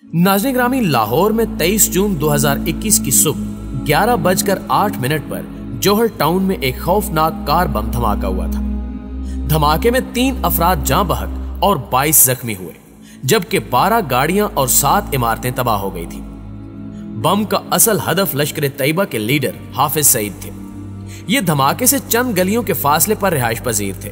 नाज़रीन ग्रामी, लाहौर में 23 जून 2021 की सुबह 11:08 पर जौहर टाउन में एक खौफनाक कार बम धमाका हुआ था। धमाके में 3 अफराद जान बहक और 22 जख्मी हुए, जबकि 12 गाड़ियां और 7 इमारतें तबाह हो गई थी। बम का असल हदफ लश्कर तैयबा के लीडर हाफिज सईद थे। ये धमाके से चंद गलियों के फासले पर रिहाइश पजीर थे।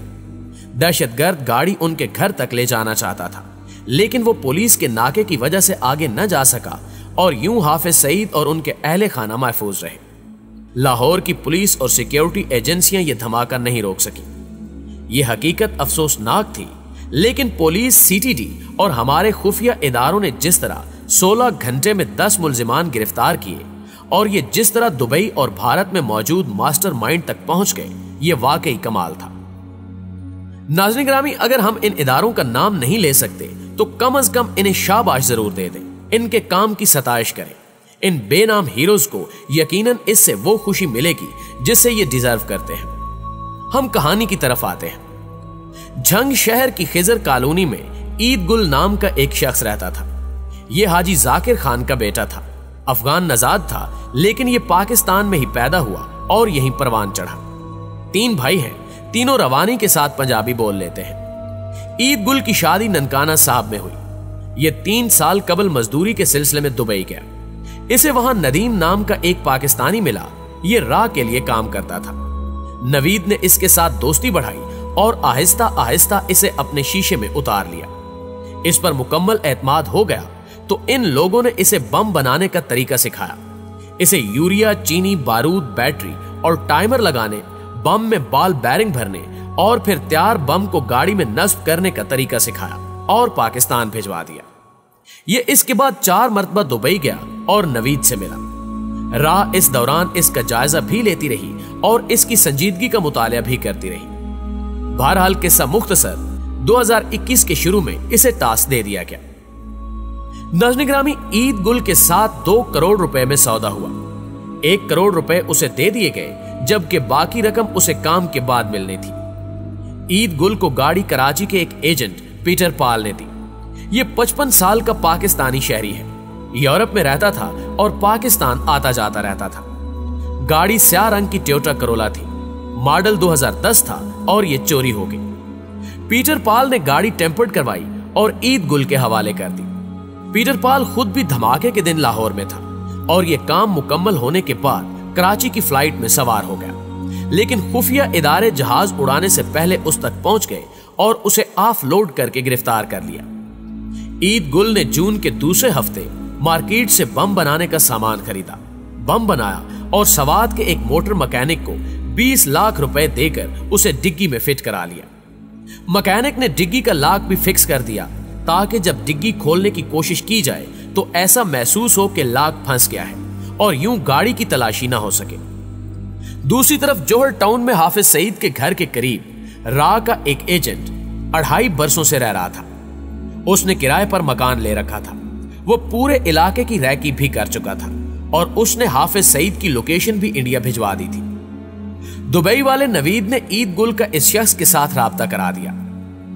दहशतगर्द गाड़ी उनके घर तक ले जाना चाहता था, लेकिन वो पुलिस के नाके की वजह से आगे न जा सका और यूं हाफिज सईद और उनके अहले खाना महफूज रहे। लाहौर की पुलिस और सिक्योरिटी एजेंसियां ये धमाका नहीं रोक सकी। ये हकीकत अफसोसनाक थी, लेकिन पुलिस, सीटीडी और हमारे खुफिया इदारों ने जिस तरह 16 घंटे में 10 मुल्जिमान गिरफ्तार किए और ये जिस तरह दुबई और भारत में मौजूद मास्टरमाइंड तक पहुंच गए, ये वाकई कमाल था। नाज़रीन ग्रामी, अगर हम इन इदारों का नाम नहीं ले सकते तो कम से कम इन्हें शाबाश जरूर दे दें, इनके काम की सताइश करें। इन बेनाम हीरोज को यकीनन इससे वो खुशी मिलेगी जिससे ये डिजर्व करते हैं। हम कहानी की तरफ आते हैं। झंग शहर की खिजर कॉलोनी में ईद गुल नाम का एक शख्स रहता था। यह हाजी जाकिर खान का बेटा था। अफगान नजाद था, लेकिन यह पाकिस्तान में ही पैदा हुआ और यहीं परवान चढ़ा। 3 भाई हैं, तीनों रवानी के साथ पंजाबी बोल लेते हैं। ईद गुल की शादी ननकाना साहब में हुई। यह 3 साल कबल मजदूरी के सिलसिले में दुबई गया। इसे वहां नदीम नाम का एक पाकिस्तानी मिला। यह राह के लिए काम करता था। नवीद ने इसके साथ दोस्ती बढ़ाई और आहिस्ता आहिस्ता इसे अपने शीशे में उतार लिया। इस पर मुकम्मल एतमाद हो गया तो इन लोगों ने इसे बम बनाने का तरीका सिखाया। इसे यूरिया, चीनी, बारूद, बैटरी और टाइमर लगाने, बम में बाल बैरिंग भरने और फिर तैयार बम को गाड़ी में नस्ब करने का तरीका सिखाया और पाकिस्तान भिजवा दिया। ये इसके बाद 4 मरतबा दुबई गया और नवीद से मिला। राह इस दौरान इसका जायजा भी लेती रही और इसकी संजीदगी का मुतालिया भी करती रही। बहरहाल किस्सा मुख्तसर, 2021 के शुरू में इसे टास्क दे दिया गया। नाज़रीन ग्रामी, ईद गुल के साथ 2 करोड़ रुपए में सौदा हुआ। 1 करोड़ रुपए उसे दे दिए गए, जबकि बाकी रकम उसे काम के बाद मिलनी थी। ईद गुल को गाड़ी कराची के एक एजेंट पीटर पाल ने दी। ये 55 साल का पाकिस्तानी शहरी है। यूरोप में रहता था और पाकिस्तान आता जाता रहता था। गाड़ी स्याह रंग की टोयोटा करोला थी। मॉडल 2010 था और ये चोरी हो गई। पीटर पाल ने गाड़ी टेम्पर्ड करवाई और ईद गुल के हवाले कर दी। पीटर पाल खुद भी धमाके के दिन लाहौर में था और यह काम मुकम्मल होने के बाद कराची की फ्लाइट में सवार हो गया, लेकिन खुफिया इदारे जहाज उड़ाने से पहले उस तक पहुंच गए और उसे ऑफ लोड करके गिरफ्तार कर लिया। ईद गुल ने जून के दूसरे हफ्ते मार्केट से बम बनाने का सामान खरीदा, बम बनाया और सवात के एक मोटर मैकेनिक को 20 लाख रुपए देकर उसे डिग्गी में फिट करा लिया। मैकेनिक ने डिग्गी का लॉक भी फिक्स कर दिया ताकि जब डिग्गी खोलने की कोशिश की जाए तो ऐसा महसूस हो कि लॉक फंस गया है और यूं गाड़ी की तलाशी ना हो सके। दूसरी तरफ जौहर टाउन में हाफिज सईद के घर के करीब राह का एक एजेंट 2.5 बरसों से रह रहा था। उसने किराए पर मकान ले रखा था। वो पूरे इलाके की रैकी भी कर चुका था और उसने हाफिज सईद की लोकेशन भी इंडिया भिजवा दी थी। दुबई वाले नवीद ने ईद गुल का इस शख्स के साथ राब्ता करा दिया।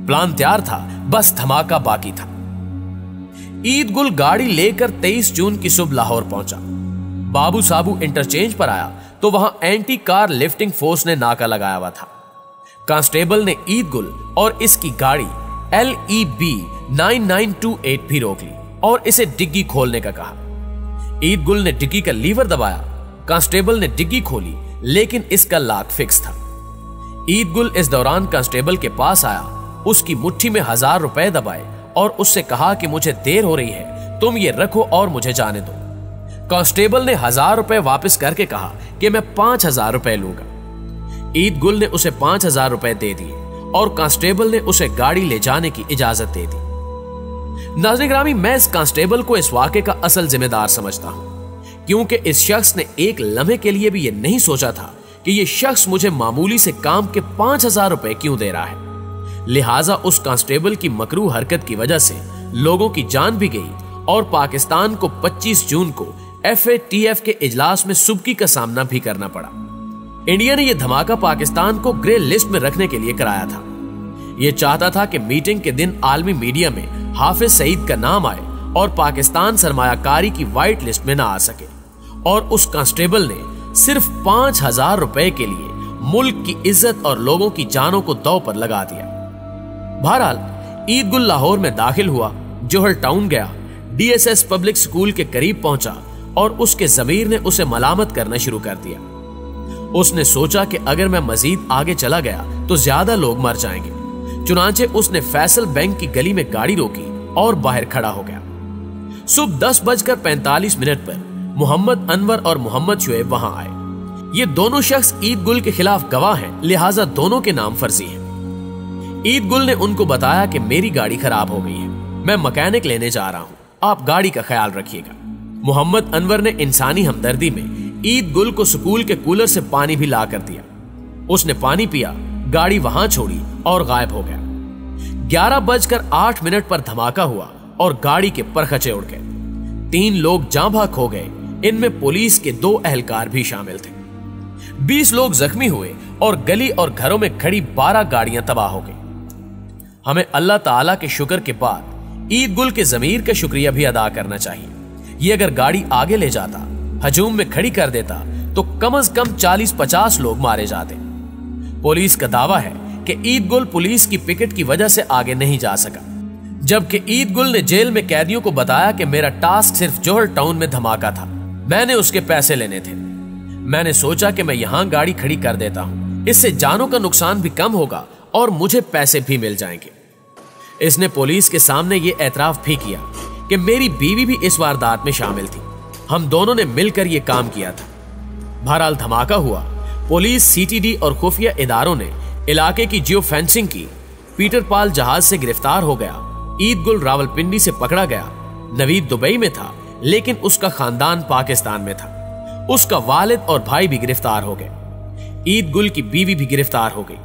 प्लान तैयार था, बस धमाका बाकी था। ईद गुल गाड़ी लेकर 23 जून की सुबह लाहौर पहुंचा। बाबू साबू इंटरचेंज पर आया तो वहां एंटी कार लिफ्टिंग फोर्स ने नाका लगाया हुआ था। कांस्टेबल ने ईद गुल और इसकी गाड़ी LEB 9928 भी रोक ली और इसे डिग्गी खोलने का कहा। ईद गुल ने डिग्गी का लीवर दबाया। कांस्टेबल ने डिग्गी खोली, लेकिन इसका लॉक फिक्स था। ईद गुल इस दौरान कांस्टेबल के पास आया, उसकी मुट्ठी में 1000 रुपए दबाए और उससे कहा कि मुझे देर हो रही है, तुम ये रखो और मुझे जाने दो। कांस्टेबल ने 1000 रुपए वापस करके कहा कि मैं 5000 रुपए लूंगा। ईद गुल ने उसे 5000 रुपए दे दिए और कांस्टेबल ने उसे गाड़ी ले जाने की इजाजत दे दी। नाज़रीन ग्रामी, मैं इस कांस्टेबल को इस वाक़े का असल जिम्मेदार समझता हूं, क्योंकि इस शख्स ने एक लम्हे के लिए भी यह नहीं सोचा था कि यह शख्स मुझे मामूली से काम के 5000 रुपए क्यों दे रहा है। लिहाजा उस कांस्टेबल की मकरू हरकत की वजह से लोगों की जान भी गई और पाकिस्तान को 25 जून को FATF के इजलास में सुबकी का सामना भी करना पड़ा। इंडिया ने यह धमाका पाकिस्तान को ग्रे लिस्ट में रखने के लिए कराया था। यह चाहता था कि मीटिंग के दिन आलमी मीडिया में हाफिज सईद का नाम आए और पाकिस्तान सरमायाकारी की व्हाइट लिस्ट में ना आ सके, और उस कांस्टेबल ने सिर्फ 5,000 रुपए के लिए मुल्क की इज्जत और लोगों की जानों को दांव पर लगा दिया। बहरहाल ईद गुल लाहौर में दाखिल हुआ, जोहर टाउन गया, DSS पब्लिक स्कूल के करीब पहुंचा और उसके ज़मीर ने उसे मलामत करना शुरू कर दिया। उसने सोचा कि अगर मैं मजीद आगे चला गया तो ज्यादा लोग मर जाएंगे। चुनांचे उसने फैसल बैंक की गली में गाड़ी रोकी और बाहर खड़ा हो गया। सुबह 10:45 पर मोहम्मद अनवर और मोहम्मद शुएब वहां आए। ये दोनों शख्स ईद गुल के खिलाफ गवाह हैं, लिहाजा दोनों के नाम फर्जी हैं। ईद गुल ने उनको बताया कि मेरी गाड़ी खराब हो गई है, मैं मैकेनिक लेने जा रहा हूं, आप गाड़ी का ख्याल रखिएगा। मोहम्मद अनवर ने इंसानी हमदर्दी में ईद गुल को स्कूल के कूलर से पानी भी ला कर दिया। उसने पानी पिया, गाड़ी वहां छोड़ी और गायब हो गया। 11:08 पर धमाका हुआ और गाड़ी के परखचे उड़ गए। 3 लोग जाँ भाग हो गए, इनमें पुलिस के 2 एहलकार भी शामिल थे। 20 लोग जख्मी हुए और गली और घरों में खड़ी 12 गाड़ियां तबाह हो गई। हमें अल्लाह ताला के शुक्र के बाद ईद गुल के ज़मीर का शुक्रिया भी अदा करना चाहिए। ये अगर गाड़ी आगे ले जाता, हजूम में खड़ी कर देता, तो कम से कम 40-50 लोग मारे जाते। पुलिस का दावा है कि ईद गुल पुलिस की पिकेट की वजह से आगे नहीं जा सका, जबकि ईद गुल ने जेल में कैदियों को बताया कि मेरा टास्क सिर्फ जोहर टाउन में धमाका था, मैंने उसके पैसे लेने थे। मैंने सोचा कि मैं यहां गाड़ी खड़ी कर देता हूं, इससे जानों का नुकसान भी कम होगा और मुझे पैसे भी मिल जाएंगे। इसने पुलिस के सामने यह एतराफ भी किया कि मेरी बीवी भी इस वारदात में शामिल थी, हम दोनों ने मिलकर यह काम किया था। बहरहाल धमाका हुआ, पुलिस, CTD और खुफिया इदारों ने इलाके की जियो फेंसिंग की। पीटर पाल जहाज से गिरफ्तार हो गया। ईद गुल रावलपिंडी से पकड़ा गया। नवीद दुबई में था, लेकिन उसका खानदान पाकिस्तान में था। उसका वालिद और भाई भी गिरफ्तार हो गए। ईद गुल की बीवी भी गिरफ्तार हो गई।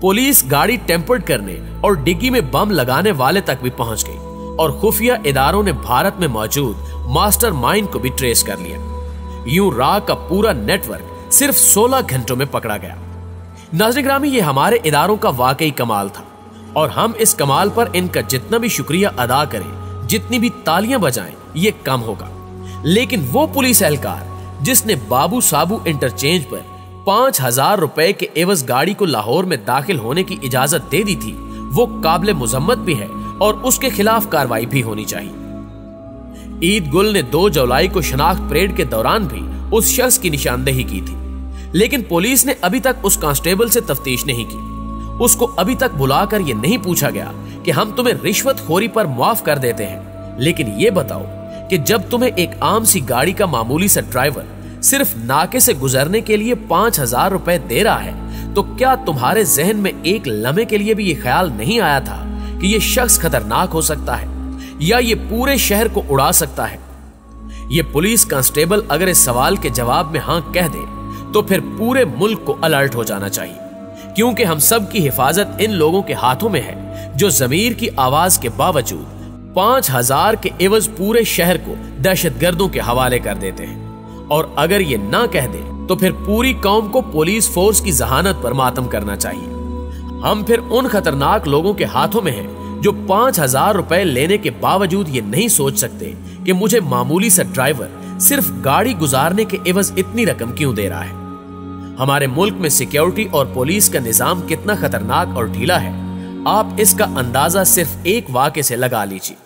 पुलिस गाड़ी टेम्पर्ड करने और डिग्गी में बम लगाने वाले तक भी पहुंच गई और खुफिया इदारों ने भारत में मौजूद मास्टरमाइंड को भी ट्रेस कर लिया। यूं रा का पूरा नेटवर्क सिर्फ 16 घंटों में पकड़ा गया। नाज़रीन ग्रामी, ये हमारे इदारों का वाकई कमाल था और हम इस कमाल पर इनका जितना भी शुक्रिया अदा करें, जितनी भी तालियां बजाएं, ये कम होगा। लेकिन वो पुलिस एहलकार जिसने बाबू साबू इंटरचेंज पर 5,000 रुपए के एवज गाड़ी को लाहौर में दाखिल होने की इजाजत दे दी थी, वो काबिल मुजम्मत भी है और उसके खिलाफ कार्रवाई भी होनी चाहिए। ईद गुल ने 2 जुलाई को शनाख्त परेड के दौरान भी उस शख्स की निशानदेही की थी, लेकिन पुलिस ने अभी तक उस कांस्टेबल से तफ्तीश नहीं की। उसको अभी तक बुलाकर यह नहीं पूछा गया कि हम तुम्हें रिश्वतखोरी पर माफ कर देते हैं, लेकिन ये बताओ कि जब तुम्हें एक आम सी गाड़ी का मामूली सा ड्राइवर सिर्फ नाके से गुजरने के लिए 5,000 रुपए दे रहा है, तो क्या तुम्हारे जहन में एक लम्हे के लिए भी ये ख्याल नहीं आया था कि ये शख्स खतरनाक हो सकता है या ये पूरे शहर को उड़ा सकता है? ये पुलिस कांस्टेबल अगर इस सवाल के जवाब में हां कह दे तो फिर पूरे मुल्क को अलर्ट हो जाना चाहिए, क्योंकि हम सब की हिफाजत इन लोगों के हाथों में है जो जमीर की आवाज के बावजूद 5,000 के एवज पूरे शहर को दहशतगर्दों के हवाले कर देते हैं। और अगर ये ना कह दे तो फिर पूरी कौम को पुलिस फोर्स की जहानत पर मातम करना चाहिए। हम फिर उन खतरनाक लोगों के हाथों में हैं जो 5,000 रुपए लेने के बावजूद ये नहीं सोच सकते कि मुझे मामूली सा ड्राइवर सिर्फ गाड़ी गुजारने के एवज इतनी रकम क्यों दे रहा है। हमारे मुल्क में सिक्योरिटी और पुलिस का निजाम कितना खतरनाक और ढीला है, आप इसका अंदाजा सिर्फ एक वाक़े से लगा लीजिए।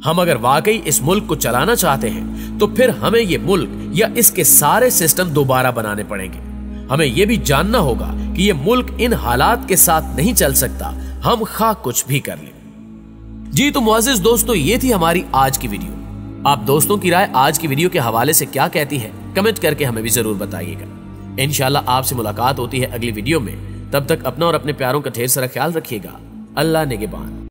हम अगर वाकई इस मुल्क को चलाना चाहते हैं तो फिर हमें यह मुल्क या इसके सारे सिस्टम दोबारा बनाने पड़ेंगे। हमें यह भी जानना होगा कि यह मुल्क इन हालात के साथ नहीं चल सकता, हम खा कुछ भी कर लें। जी तो मुअज़्ज़िज़ दोस्तों, ये थी हमारी आज की वीडियो। आप दोस्तों की राय आज की वीडियो के हवाले से क्या कहती है, कमेंट करके हमें भी जरूर बताइएगा। इंशाल्लाह आपसे मुलाकात होती है अगली वीडियो में। तब तक अपना और अपने प्यारों का ढेर सारा ख्याल रखिएगा। अल्लाह निगहबान।